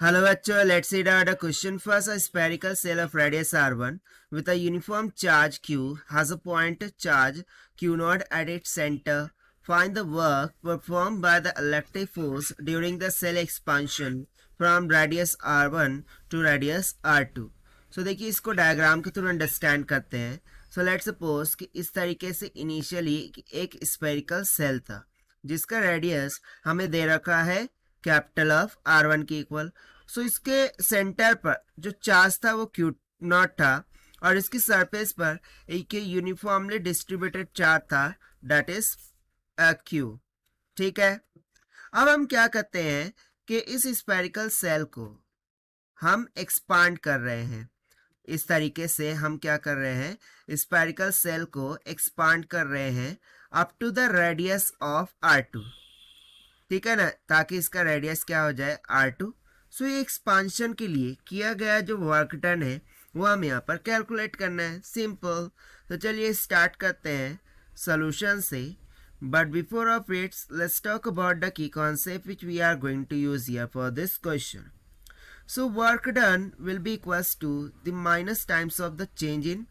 Hello bachcho, let's read out a question. First, a spherical cell of radius r1 with a uniform charge q has a point charge q0 at its center. Find the work performed by the electric force during the cell expansion from radius r1 to radius r2. So देखिए इसको diagram के through understand करते हैं. So let's suppose कि इस तरीके से initially एक स्फेरिकल सेल था जिसका रेडियस हमें दे रखा है कैपिटल ऑफ r1 के इक्वल. सो इसके सेंटर पर जो चार्ज था वो क्यू नॉट था और इसकी सरफेस पर एक यूनिफॉर्मली डिस्ट्रीब्यूटेड चार्ज था दैट इज क्यू. ठीक है. अब हम क्या करते हैं कि इस स्फेरिकल सेल को हम एक्सपांड कर रहे हैं. इस तरीके से हम क्या कर रहे हैं, स्फेरिकल सेल को एक्सपांड कर रहे हैं up to the radius of r2. ठीक है ना, ताकि इसका रेडियस क्या हो जाए r2. सो ये एक्सपांशन के लिए किया गया जो वर्क डन है वो हम यहाँ पर कैलकुलेट करना है. सिंपल. तो चलिए स्टार्ट करते हैं सोल्यूशन से. But before of its let's talk about the key concept which we are going to use here for this question. So work done will be equals to the minus times of the change in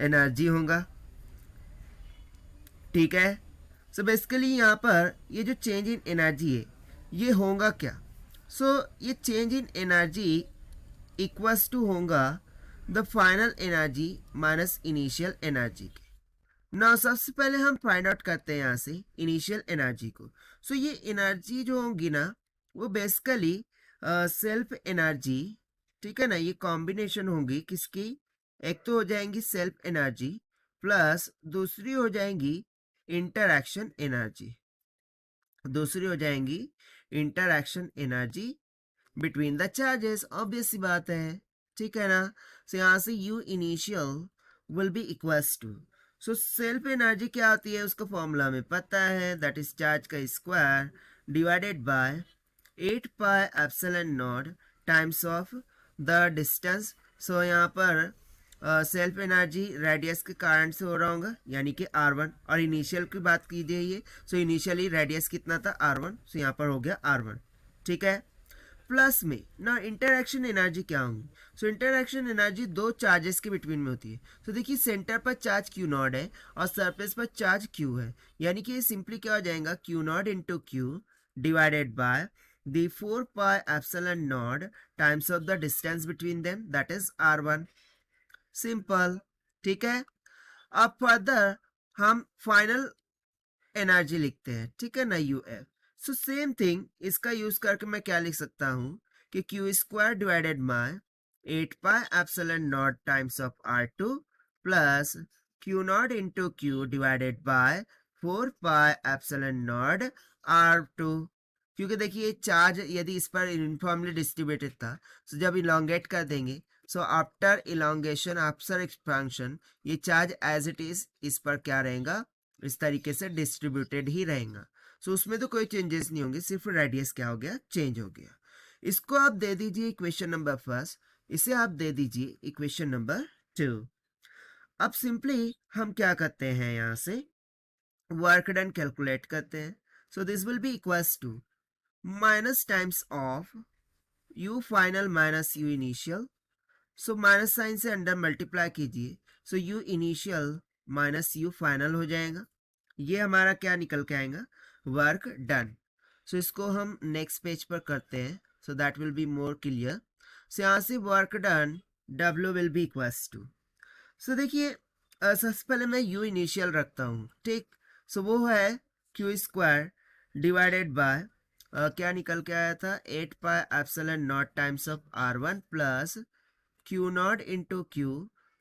energy होगा. ठीक है. So basically यहाँ पर ये जो change in energy है ये होगा क्या. सो ये change in energy equals to होगा the final energy minus initial energy के. ना सबसे पहले हम फाइंड आउट करते हैं यहाँ से इनिशियल एनर्जी को. सो ये एनर्जी जो होगी ना वो बेसिकली सेल्फ एनर्जी. ठीक है ना, ये कॉम्बिनेशन होगी किसकी, एक तो हो जाएंगी सेल्फ एनर्जी प्लस दूसरी हो जाएंगी इंटरैक्शन एनर्जी. दूसरी हो जाएंगी interaction energy between the charges. Obvious सी बात है. ठीक है ना. सो यहाँ से U initial will be equals to. So self energy क्या होती है उसका फॉर्मूला हमें पता है, दैट इज चार्ज का square divided by 8 pi epsilon naught times of the distance. So यहाँ पर सेल्फ एनर्जी रेडियस के कारण से हो रहा होगा यानी कि r1 और इनिशियल की बात कीजिए ये. सो इनिशियली रेडियस कितना था r1. सो यहाँ पर हो गया r1. ठीक है. प्लस में ना इंटरैक्शन एनर्जी क्या होंगी. सो इंटरैक्शन एनर्जी दो चार्जेस के बिटवीन में होती है. सो देखिए सेंटर पर चार्ज क्यू नॉट है और सरफेस पर चार्ज क्यू है यानी कि ये सिंपली क्या हो जाएगा Q not into Q divided by the 4 pi epsilon naught times of the distance between them that is r1. Simple. ठीक है. अब फर्दर हम फाइनल एनर्जी लिखते हैं. ठीक है ना, U F. So same thing इसका यूज करके मैं क्या लिख सकता हूं कि Q square divided by 8 pi epsilon naught times of r2 plus Q not into Q divided by 4 pi epsilon not r2. क्योंकि देखिए चार्ज यदि इस पर यूनिफॉर्मली डिस्ट्रीब्यूटेड था तो जब इलोंगेट कर देंगे so after elongation after expansion ये चार्ज एज इट इज इस पर क्या रहेगा, इस तरीके से डिस्ट्रीब्यूटेड ही रहेगा. सो उसमें तो कोई चेंजेस नहीं होंगे, सिर्फ रेडियस क्या हो गया, चेंज हो गया. इसको आप दे दीजिए इक्वेशन नंबर फर्स्ट, इसे आप दे दीजिए इक्वेशन नंबर 2. अब सिंपली हम क्या करते हैं यहाँ से वर्क डन कैलकुलेट करते हैं. So this will be equals to minus times of U final minus U initial. So minus sign से अंडर मल्टीप्लाई कीजिए. So U initial minus U final हो जाएगा. ये हमारा क्या निकल के आएगा, वर्क डन. सो इसको हम नेक्स्ट पेज पर करते हैं so that will be more clear. So यहाँ से work done W will be equals to. So देखिए सबसे पहले मैं यू इनिशियल रखता हूँ. ठीक. सो वो है क्यू स्क्वायर डिवाइडेड बाय क्या निकल के आया था 8 pi epsilon naught times of r1 plus Q not into Q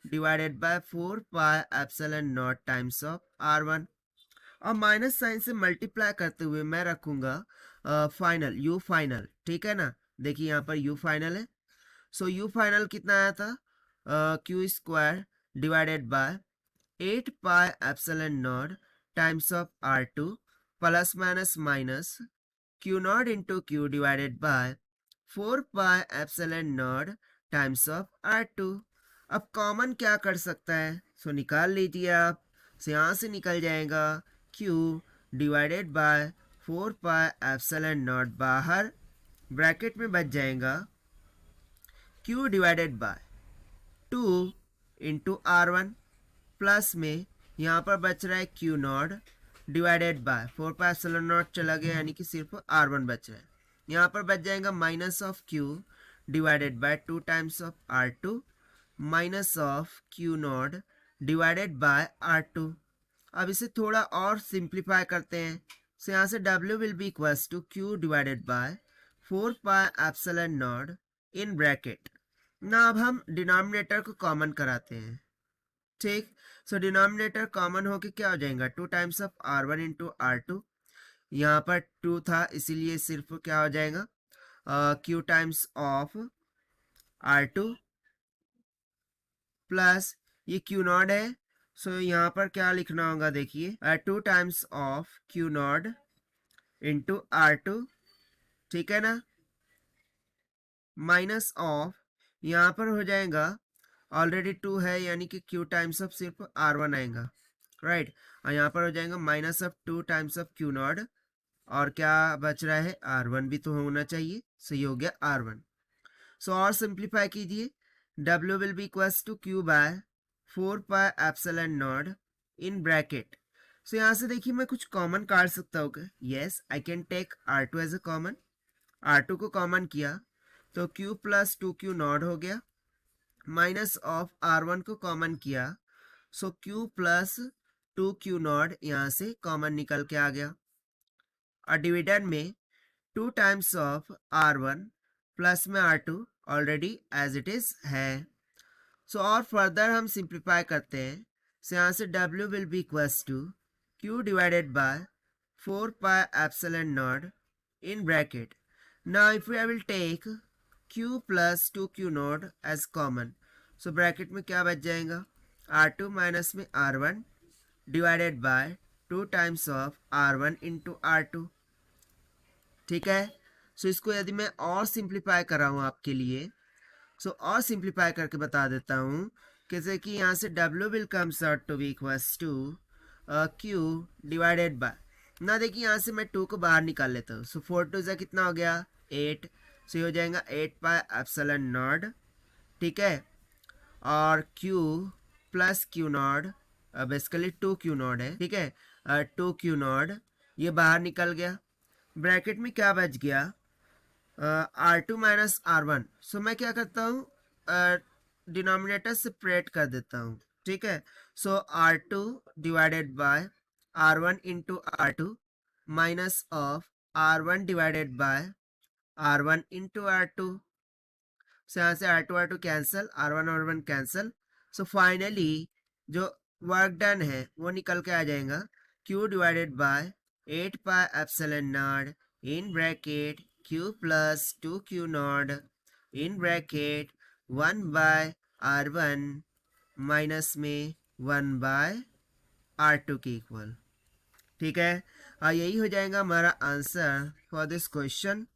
divided by 4 pi epsilon naught times of r1. और माइनस साइन से मल्टीप्लाई करते हुए मैं रखूंगा फाइनल यू फाइनल. ठीक है ना. देखिए यहाँ पर यू फाइनल है. सो यू फाइनल कितना आया था Q square divided by 8 pi epsilon naught times of r2 plus minus minus Q not into Q divided by 4 pi epsilon naught times of r2. अब कॉमन क्या कर सकता है, सो निकाल लीजिए आप. से यहाँ से निकल जाएगा q divided by 4 pi epsilon not बाहर ब्रैकेट में बच जाएगा Q divided by 2 into R1 plus में यहाँ पर बच रहा है Q not divided by 4 pi epsilon not चला गया, यानी कि सिर्फ R1 बच रहा है। यहाँ पर बच जाएगा minus of Q divided by 2 times of R2 minus of Q not divided by R2। अब इसे थोड़ा और सिंप्लीफाई करते हैं। सो यहाँ से W will be equals to Q divided by 4 pi epsilon naught in bracket. ना अब हम डिनोमिनेटर को कॉमन कराते हैं, ठीक। सो डिनोमिनेटर कॉमन होके क्या हो जाएगा 2 times of R1 into R2, यहाँ पर 2 था इसीलिए सिर्फ क्या हो जाएगा Q times of R2 plus ये Q नॉट है। सो यहाँ पर क्या लिखना होगा देखिए 2 times of Q not into R2, ठीक है ना, माइनस ऑफ यहाँ पर हो जाएगा ऑलरेडी 2 है यानी कि Q टाइम्स ऑफ सिर्फ R1 आएगा, राइट। और यहाँ पर हो जाएगा minus of 2 times of Q not, और क्या बच रहा है R1 भी तो होना चाहिए, सही हो गया R1। सो और सिंप्लीफाई कीजिए, W will be equals to Q by 4 pi epsilon naught in bracket. So यहाँ से देखिए मैं कुछ कॉमन काट सकता हूँ, yes I can take R2 as a common. R2 को कॉमन किया तो Q प्लस 2Q नॉट हो गया, माइनस ऑफ R1 को कॉमन किया सो Q प्लस 2Q नॉट यहाँ से कॉमन निकल के आ गया। और डिविडेंड में 2 टाइम्स ऑफ R1 प्लस में R2 already as it is है। सो और फर्दर हम सिंप्लीफाई करते हैं। सो यहाँ से W will be equals to Q divided by 4 pi epsilon naught in bracket. Now if I will take Q plus 2Q naught as common, so bracket में क्या बच जाएगा R2 माइनस में R1 divided by 2 times of R1 into R2, ठीक है। सो इसको यदि मैं और सिंप्लीफाई कर रहा हूँ आपके लिए, सो और सिंप्लीफाई करके बता देता हूँ कैसे कि यहाँ से W will comes out to be equals to Q divided by, ना देखिए यहाँ से मैं 2 को बाहर निकाल लेता हूँ। सो 4 2 कितना हो गया 8, सो ये हो जाएगा 8 पाई एप्सिलॉन नॉट, ठीक है। और Q plus Q not basically 2Q not है, ठीक है, 2Q नॉट ये बाहर निकल गया। ब्रैकेट में क्या बच गया R2 माइनस R1। सो मैं क्या करता हूँ डिनोमिनेटर सेपरेट कर देता हूँ, ठीक है। So R2 divided by R1 into R2 minus of R1 divided by R1 into R2। So यहाँ से R2 cancel, R1 cancel. So finally जो वर्क डन है वो निकल के आ जाएगा Q divided by 8 pi epsilon naught in bracket Q plus 2Q naught in bracket 1 by R1 minus में 1 बाय R2 के इक्वल, ठीक है। और यही हो जाएगा हमारा आंसर फॉर दिस क्वेश्चन,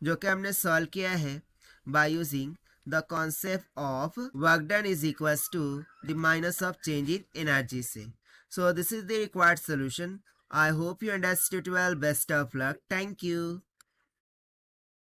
जो कि हमने सॉल्व किया है by using the concept of work done is equals to the minus of change in energy से। So this is the required solution. I hope you understood well. Best of luck. Thank you.